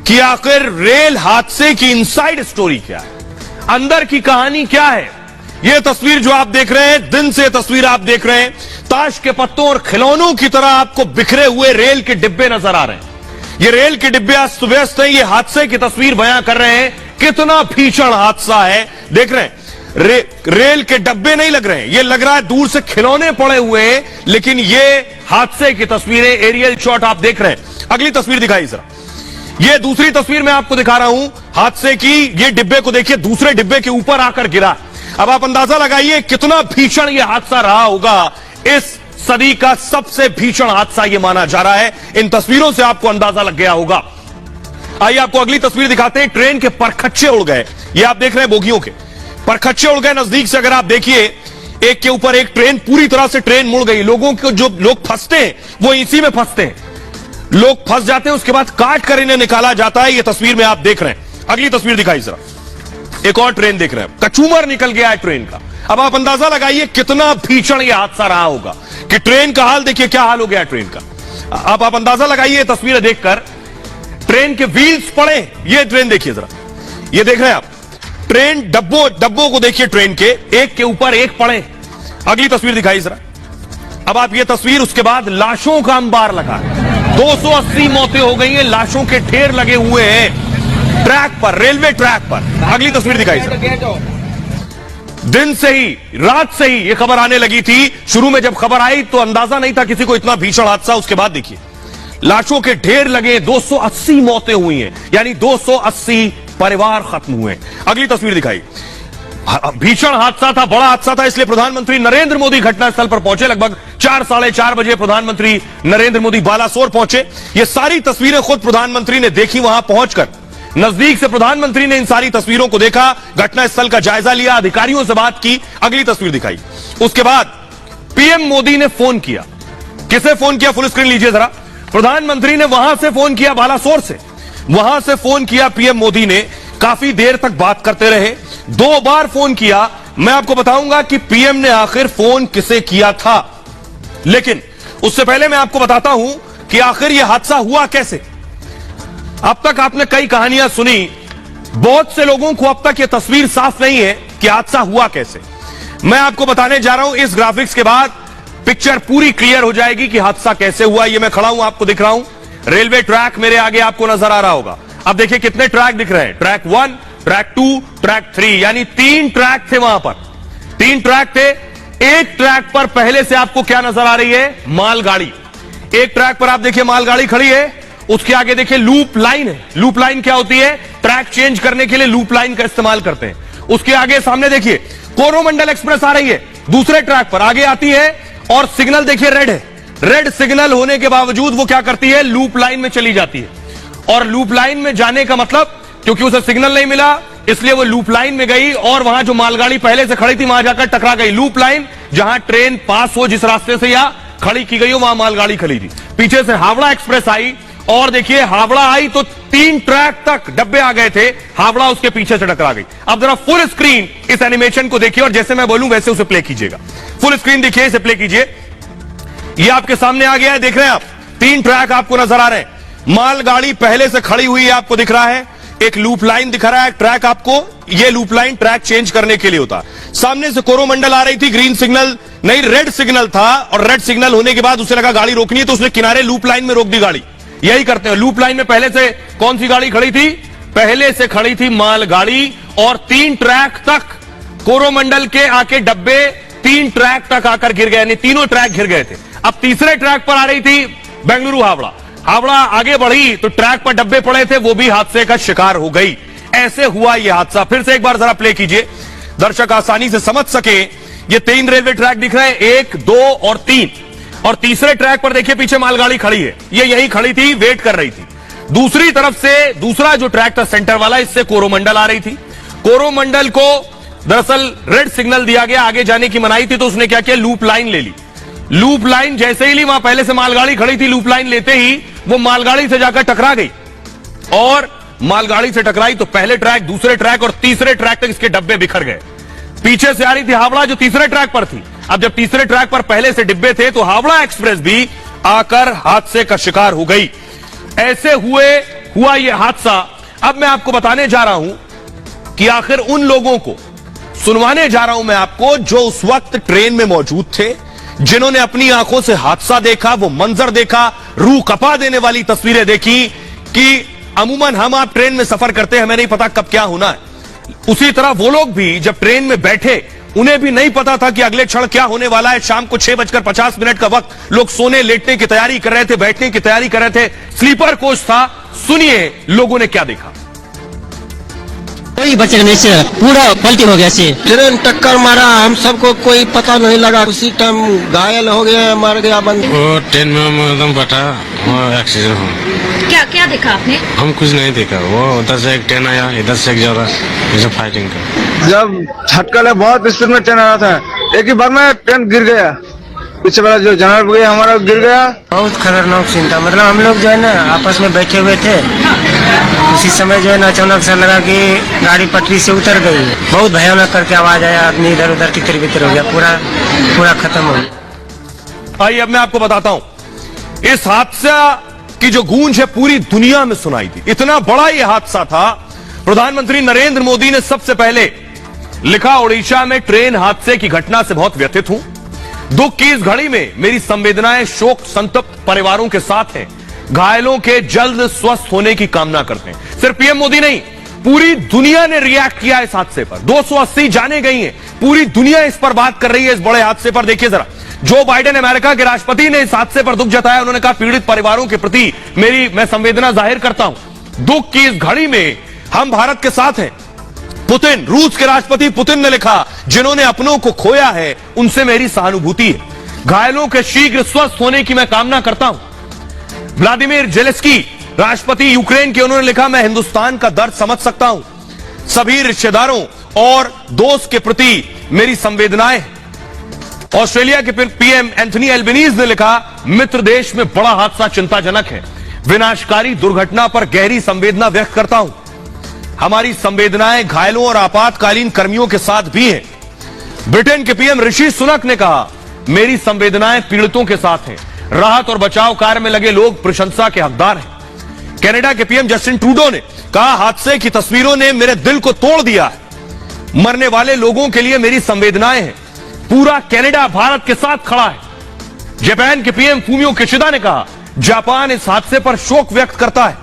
कि आखिर रेल हादसे की इनसाइड स्टोरी क्या है, अंदर की कहानी क्या है। यह तस्वीर जो आप देख रहे हैं, दिन से तस्वीर आप देख रहे हैं, ताश के पत्तों और खिलौनों की तरह आपको बिखरे हुए रेल के डिब्बे नजर आ रहे हैं। ये रेल के डिब्बे अस्त व्यस्त हैं। ये हादसे की तस्वीर बयां कर रहे हैं, कितना भीषण हादसा है। देख रहे हैं, रेल के डब्बे नहीं लग रहे हैं, ये लग रहा है दूर से खिलौने पड़े हुए हैं, लेकिन ये हादसे की तस्वीरें, एरियल शॉट आप देख रहे हैं। अगली तस्वीर दिखाई जरा। ये दूसरी तस्वीर मैं आपको दिखा रहा हूं हादसे की। ये डिब्बे को देखिए, दूसरे डिब्बे के ऊपर आकर गिरा। अब आप अंदाजा लगाइए कितना भीषण ये हादसा रहा होगा। इस सदी का सबसे भीषण हादसा ये माना जा रहा है। इन तस्वीरों से आपको अंदाजा लग गया होगा। आइए आपको अगली तस्वीर दिखाते हैं। ट्रेन के परखच्चे उड़ गए। ये आप देख रहे हैं, बोगियों के परखच्चे उड़ गए। नजदीक से अगर आप देखिए, एक के ऊपर एक ट्रेन, पूरी तरह से ट्रेन मुड़ गई। लोगों को, जो लोग फंसते हैं वो इसी में फंसते हैं। लोग फंस जाते हैं, उसके बाद काट कर इन्हें निकाला जाता है। ये तस्वीर में आप देख रहे हैं। अगली तस्वीर दिखाई जरा। एक और ट्रेन देख रहे हैं, कचूमर निकल गया है ट्रेन का। अब आप अंदाजा लगाइए कितना भीषण यह हादसा रहा होगा कि ट्रेन का हाल देखिए, क्या हाल हो गया ट्रेन का। अब आप अंदाजा लगाइए तस्वीरें देखकर, ट्रेन के व्हील्स पड़े। ये ट्रेन देखिए जरा, ये देख रहे हैं आप, ट्रेन डब्बों को देखिए, ट्रेन के एक के ऊपर एक पड़े। अगली तस्वीर दिखाई जरा। अब आप ये तस्वीर, उसके बाद लाशों का अंबार लगा, 280 मौतें हो गई हैं, लाशों के ढेर लगे हुए हैं ट्रैक पर, रेलवे ट्रैक पर। अगली तस्वीर दिखाई जरा। दिन से ही, रात से ही ये खबर आने लगी थी। शुरू में जब खबर आई तो अंदाजा नहीं था किसी को इतना भीषण हादसा। उसके बाद देखिए, लाशों के ढेर लगे, 280 मौतें हुई हैं, यानी 280 परिवार खत्म हुए। अगली तस्वीर दिखाई। भीषण हादसा था, बड़ा हादसा था, इसलिए प्रधानमंत्री नरेंद्र मोदी घटनास्थल पर पहुंचे। लगभग 4, साढ़े 4 बजे प्रधानमंत्री नरेंद्र मोदी बालासोर पहुंचे। ये सारी तस्वीरें खुद प्रधानमंत्री ने देखी। वहां पहुंचकर नजदीक से प्रधानमंत्री ने इन सारी तस्वीरों को देखा, घटनास्थल का जायजा लिया, अधिकारियों से बात की। अगली तस्वीर दिखाई। उसके बाद पीएम मोदी ने फोन किया। किसे फोन किया, फुल स्क्रीन लीजिए जरा। प्रधानमंत्री ने वहां से फोन किया, बालासोर से वहां से फोन किया पीएम मोदी ने। काफी देर तक बात करते रहे, 2 बार फोन किया। मैं आपको बताऊंगा कि पीएम ने आखिर फोन किसे किया था, लेकिन उससे पहले मैं आपको बताता हूं कि आखिर यह हादसा हुआ कैसे। अब तक आपने कई कहानियां सुनी, बहुत से लोगों को अब तक यह तस्वीर साफ नहीं है कि हादसा हुआ कैसे। मैं आपको बताने जा रहा हूं, इस ग्राफिक्स के बाद पिक्चर पूरी क्लियर हो जाएगी कि हादसा कैसे हुआ। ये मैं खड़ा हूं, आपको दिख रहा हूं, रेलवे ट्रैक मेरे आगे आपको नजर आ रहा होगा। अब देखिए कितने ट्रैक दिख रहे हैं, ट्रैक 1, ट्रैक 2, ट्रैक 3, यानी 3 ट्रैक थे वहां पर, 3 ट्रैक थे। एक ट्रैक पर पहले से आपको क्या नजर आ रही है, मालगाड़ी। एक ट्रैक पर आप देखिए मालगाड़ी खड़ी है, उसके आगे देखिए लूप लाइन है। लूप लाइन क्या होती है, ट्रैक चेंज करने के लिए लूप लाइन का इस्तेमाल करते हैं। उसके आगे सामने देखिए कोरोमंडल एक्सप्रेस आ रही है दूसरे ट्रैक पर, आगे आती है और सिग्नल देखिए रेड है। रेड सिग्नल होने के बावजूद वो क्या करती है, लूप लाइन में चली जाती है। और लूप लाइन में जाने का मतलब, क्योंकि उसे सिग्नल नहीं मिला इसलिए वो लूप लाइन में गई और वहां जो मालगाड़ी पहले से खड़ी थी वहां जाकर टकरा गई। लूप लाइन, जहां ट्रेन पास हो, जिस रास्ते से या खड़ी की गई हो वहां मालगाड़ी खड़ी थी। पीछे से हावड़ा एक्सप्रेस आई और देखिए हावड़ा आई तो 3 ट्रैक तक डब्बे आ गए थे, हावड़ा उसके पीछे से टकरा गई। अब जरा फुल स्क्रीन इस एनिमेशन को देखिए और जैसे मैं बोलूं वैसे उसे प्ले कीजिएगा। फुल स्क्रीन देखिए, इसे प्ले कीजिए। ये आपके सामने आ गया है, देख रहे हैं आप, 3 ट्रैक आपको नजर आ रहे हैं। मालगाड़ी पहले से खड़ी हुई है, आपको दिख रहा है। एक लूप लाइन दिखा रहा है ट्रैक आपको, ये लूप लाइन ट्रैक चेंज करने के लिए होता है। सामने से कोरोमंडल आ रही थी, ग्रीन सिग्नल नहीं, रेड सिग्नल था, और रेड सिग्नल होने के बाद उसे लगा गाड़ी रोकनी है तो उसने किनारे लूप लाइन में रोक दी गाड़ी। यही करते हैं, लूप लाइन में पहले से कौन सी गाड़ी खड़ी थी, पहले से खड़ी थी मालगाड़ी, और 3 ट्रैक तक कोरोमंडल के आके डब्बे 3 ट्रैक तक आकर गिर गए, यानी तीनों ट्रैक घिर गए थे। अब तीसरे ट्रैक पर आ रही थी बेंगलुरु हावड़ा। हावड़ा आगे बढ़ी तो ट्रैक पर डब्बे पड़े थे, वो भी हादसे का शिकार हो गई। ऐसे हुआ यह हादसा। फिर से एक बार जरा प्ले कीजिए, दर्शक आसानी से समझ सके। ये 3 रेलवे ट्रैक दिख रहे हैं, 1, 2 और 3, और तीसरे ट्रैक पर देखिए पीछे मालगाड़ी खड़ी है, ये यही खड़ी थी, वेट कर रही थी। दूसरी तरफ से दूसरा जो ट्रैक था सेंटर वाला, इससे कोरोमंडल आ रही थी। कोरोमंडल को दरअसल रेड सिग्नल दिया गया, आगे जाने की मनाही थी, तो उसने क्या किया, लूप लाइन ले ली। लूप लाइन जैसे ही ली, वहां पहले से मालगाड़ी खड़ी थी, लूप लाइन लेते ही वो मालगाड़ी से जाकर टकरा गई, और मालगाड़ी से टकराई तो पहले ट्रैक, दूसरे ट्रैक और तीसरे ट्रैक तक इसके डब्बे बिखर गए। पीछे से आ रही थी हावड़ा जो तीसरे ट्रैक पर थी। अब जब तीसरे ट्रैक पर पहले से डिब्बे थे तो हावड़ा एक्सप्रेस भी आकर हादसे का शिकार हो गई। ऐसे हुए हुआ यह हादसा, अब मैं आपको बताने जा रहा हूं कि आखिर उन लोगों को सुनवाने जा रहा हूं मैं आपको जो उस वक्त ट्रेन में मौजूद थे, जिन्होंने अपनी आंखों से हादसा देखा, वो मंजर देखा, रूह कपा देने वाली तस्वीरें देखी कि अमूमन हम आप ट्रेन में सफर करते हैं, हमें नहीं पता कब क्या होना है। उसी तरह वो लोग भी जब ट्रेन में बैठे, उन्हें भी नहीं पता था कि अगले क्षण क्या होने वाला है। शाम को 6:50 का वक्त, लोग सोने लेटने की तैयारी कर रहे थे, बैठने की तैयारी कर रहे थे, स्लीपर कोच था। सुनिए लोगों ने क्या देखा। कोई बचे नहीं से पूरा पलटी हो गया से ट्रेन टक्कर मारा, हम सबको कोई पता नहीं लगा, उसी टाइम घायल हो गया, मर गया बंद। वो ट्रेन में एकदम बैठा, वो एक्सीडेंट हो। क्या क्या देखा आपने? हम कुछ नहीं देखा, वो उधर से एक ट्रेन आया, इधर से एक जा रहा, जैसे फाइटिंग का। जब झटका लगा, बहुत स्पीड में ट्रेन आ रहा था, एक ही बार में ट्रेन गिर गया, पीछे वाला जो जनरल गया हमारा गिर गया। बहुत खतरनाक सीन था, मतलब हम लोग जो है ना आपस में बैठे हुए थे, उसी समय जो है ना अचानक से लगा कि गाड़ी पटरी से उतर गई। बहुत भयानक करके आवाज आया, आदमी इधर उधर तितर बितर हो गया, पूरा खत्म हो गया। आइए अब मैं आपको बताता हूं, इस हादसा की जो गूंज है पूरी दुनिया में सुनाई थी। इतना बड़ा यह हादसा था, प्रधानमंत्री नरेंद्र मोदी ने सबसे पहले लिखा, ओडिशा में ट्रेन हादसे की घटना से बहुत व्यथित हूं। दुख की इस घड़ी में मेरी संवेदनाएं शोक संतप्त परिवारों के साथ हैं। घायलों के जल्द स्वस्थ होने की कामना करते हैं। सिर्फ पीएम मोदी नहीं, पूरी दुनिया ने रिएक्ट किया इस हादसे पर। 280 जाने गई हैं, पूरी दुनिया इस पर बात कर रही है, इस बड़े हादसे पर। देखिए जरा, जो बाइडेन अमेरिका के राष्ट्रपति ने इस हादसे पर दुख जताया। उन्होंने कहा, पीड़ित परिवारों के प्रति मैं संवेदना जाहिर करता हूं। दुख की इस घड़ी में हम भारत के साथ हैं। पुतिन, रूस के राष्ट्रपति पुतिन ने लिखा, जिन्होंने अपनों को खोया है उनसे मेरी सहानुभूति है। घायलों के शीघ्र स्वस्थ होने की मैं कामना करता हूं। व्लादिमीर जेलेंस्की, राष्ट्रपति यूक्रेन के, उन्होंने लिखा, मैं हिंदुस्तान का दर्द समझ सकता हूं। सभी रिश्तेदारों और दोस्त के प्रति मेरी संवेदनाएं हैं। ऑस्ट्रेलिया के पीएम एंथनी एल्बनीज ने लिखा, मित्र देश में बड़ा हादसा चिंताजनक है। विनाशकारी दुर्घटना पर गहरी संवेदना व्यक्त करता हूं। हमारी संवेदनाएं घायलों और आपातकालीन कर्मियों के साथ भी हैं। ब्रिटेन के पीएम ऋषि सुनक ने कहा, मेरी संवेदनाएं पीड़ितों के साथ हैं। राहत और बचाव कार्य में लगे लोग प्रशंसा के हकदार हैं। कनाडा के पीएम जस्टिन ट्रूडो ने कहा, हादसे की तस्वीरों ने मेरे दिल को तोड़ दिया है। मरने वाले लोगों के लिए मेरी संवेदनाएं हैं। पूरा कनाडा भारत के साथ खड़ा है। जापान के पीएम फूमियो किशिदा ने कहा, जापान इस हादसे पर शोक व्यक्त करता है।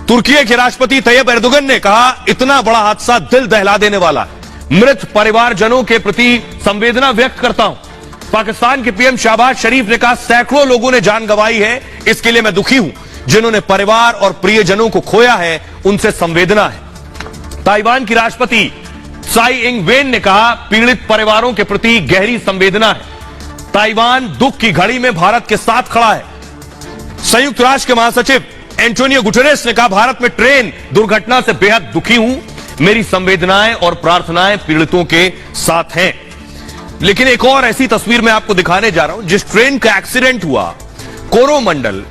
तुर्की के राष्ट्रपति तैयब एर्दोगन ने कहा, इतना बड़ा हादसा दिल दहला देने वाला है। मृत परिवारजनों के प्रति संवेदना व्यक्त करता हूं। पाकिस्तान के पीएम शहबाज शरीफ ने कहा, सैकड़ों लोगों ने जान गंवाई है, इसके लिए मैं दुखी हूं। जिन्होंने परिवार और प्रियजनों को खोया है उनसे संवेदना है। ताइवान की राष्ट्रपति साई इंग वेन ने कहा, पीड़ित परिवारों के प्रति गहरी संवेदना है। ताइवान दुख की घड़ी में भारत के साथ खड़ा है। संयुक्त राष्ट्र के महासचिव एंटोनियो गुटेरेस ने कहा, भारत में ट्रेन दुर्घटना से बेहद दुखी हूं। मेरी संवेदनाएं और प्रार्थनाएं पीड़ितों के साथ हैं। लेकिन एक और ऐसी तस्वीर मैं आपको दिखाने जा रहा हूं, जिस ट्रेन का एक्सीडेंट हुआ कोरोमंडल।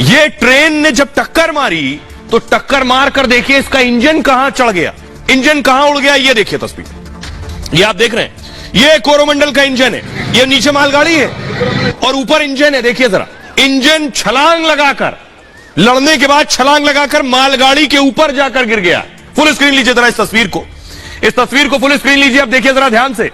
यह ट्रेन ने जब टक्कर मारी तो टक्कर मारकर देखिए इसका इंजन कहां चढ़ गया, इंजन कहां उड़ गया। ये देखिए तस्वीर, ये आप देख रहे हैं, ये कोरोमंडल का इंजन है। ये नीचे मालगाड़ी है और ऊपर इंजन है। देखिए जरा, इंजन छलांग लगाकर, लड़ने के बाद छलांग लगाकर मालगाड़ी के ऊपर जाकर गिर गया। फुल स्क्रीन लीजिए जरा इस तस्वीर को, फुल स्क्रीन लीजिए। अब देखिए जरा ध्यान से,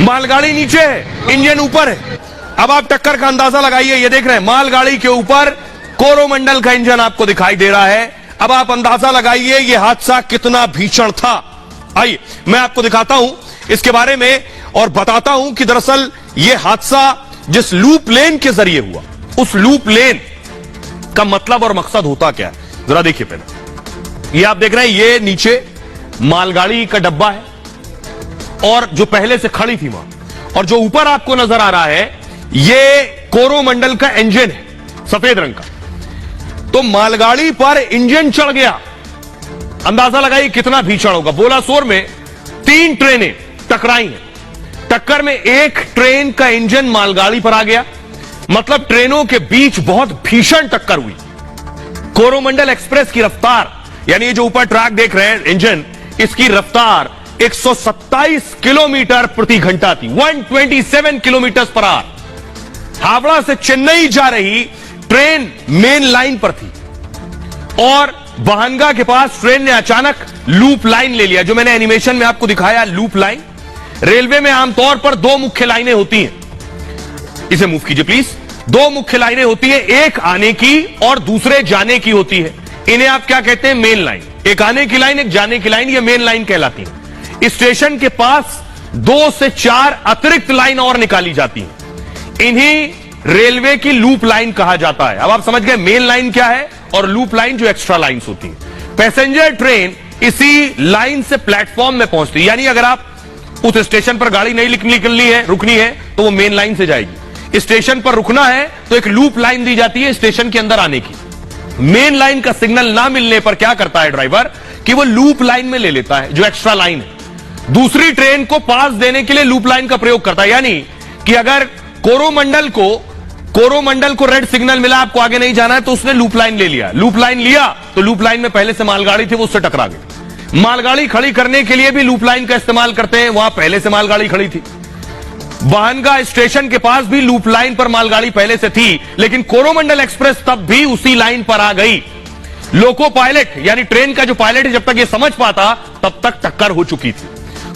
मालगाड़ी नीचे है, इंजन ऊपर है। अब आप टक्कर का अंदाजा लगाइए। ये देख रहे हैं, मालगाड़ी के ऊपर कोरोमंडल का इंजन आपको दिखाई दे रहा है। अब आप अंदाजा लगाइए ये हादसा कितना भीषण था। आइए मैं आपको दिखाता हूं इसके बारे में और बताता हूं कि दरअसल यह हादसा जिस लूप लेन के जरिए हुआ, उस लूप लेन का मतलब और मकसद होता क्या है। जरा देखिए पहले, ये आप देख रहे हैं, ये नीचे मालगाड़ी का डब्बा है और जो पहले से खड़ी थी वहां, और जो ऊपर आपको नजर आ रहा है ये कोरोमंडल का इंजन है, सफेद रंग का। तो मालगाड़ी पर इंजन चढ़ गया, अंदाजा लगाइए कितना भीषण होगा। बोलासोर में 3 ट्रेनें टकराई हैं। टक्कर में एक ट्रेन का इंजन मालगाड़ी पर आ गया, मतलब ट्रेनों के बीच बहुत भीषण टक्कर हुई। कोरोमंडल एक्सप्रेस की रफ्तार, यानी ये जो ऊपर ट्रैक देख रहे हैं इंजन, इसकी रफ्तार 127 किलोमीटर प्रति घंटा थी, 127 किलोमीटर पर आवर। हावड़ा से चेन्नई जा रही ट्रेन मेन लाइन पर थी और बहनगा के पास ट्रेन ने अचानक लूप लाइन ले लिया, जो मैंने एनिमेशन में आपको दिखाया लूप लाइन। रेलवे में आमतौर पर दो मुख्य लाइनें होती हैं, इसे मूव कीजिए प्लीज। दो मुख्य लाइनें होती है, एक आने की और दूसरे जाने की होती है। इन्हें आप क्या कहते हैं? Main line. एक आने की लाइन, एक जाने की लाइन, ये मेन लाइन कहलाती है। स्टेशन के पास 2 से 4 अतिरिक्त लाइन और निकाली जाती हैं, इन्हीं रेलवे की लूप लाइन कहा जाता है। अब आप समझ गए मेन लाइन क्या है और लूप लाइन जो एक्स्ट्रा लाइंस होती हैं। पैसेंजर ट्रेन इसी लाइन से प्लेटफॉर्म में पहुंचती है, यानी अगर आप उस स्टेशन पर गाड़ी नहीं निकलनी है, रुकनी है, तो वो मेन लाइन से जाएगी। स्टेशन पर रुकना है तो एक लूप लाइन दी जाती है स्टेशन के अंदर आने की। मेन लाइन का सिग्नल ना मिलने पर क्या करता है ड्राइवर कि वो लूप लाइन में ले लेता है, जो एक्स्ट्रा लाइन है, दूसरी ट्रेन को पास देने के लिए लूप लाइन का प्रयोग करता है। यानी कि अगर कोरोमंडल को रेड सिग्नल मिला, आपको आगे नहीं जाना है, तो उसने लूप लाइन ले लिया। लूप लाइन लिया तो लूप लाइन में पहले से मालगाड़ी थी, वो उससे टकरा गई। मालगाड़ी खड़ी करने के लिए भी लूप लाइन का इस्तेमाल करते हैं, वहां पहले से मालगाड़ी खड़ी थी। बहनगा स्टेशन के पास भी लूप लाइन पर मालगाड़ी पहले से थी, लेकिन कोरोमंडल एक्सप्रेस तब भी उसी लाइन पर आ गई। लोको पायलट यानी ट्रेन का जो पायलट है, जब तक ये समझ पाता तब तक टक्कर हो चुकी थी।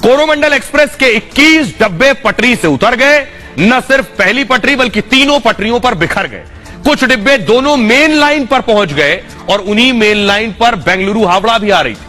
कोरोमंडल एक्सप्रेस के 21 डब्बे पटरी से उतर गए, न सिर्फ पहली पटरी बल्कि तीनों पटरियों पर बिखर गए। कुछ डिब्बे दोनों मेन लाइन पर पहुंच गए और उन्हीं मेन लाइन पर बेंगलुरु हावड़ा भी आ रही थी।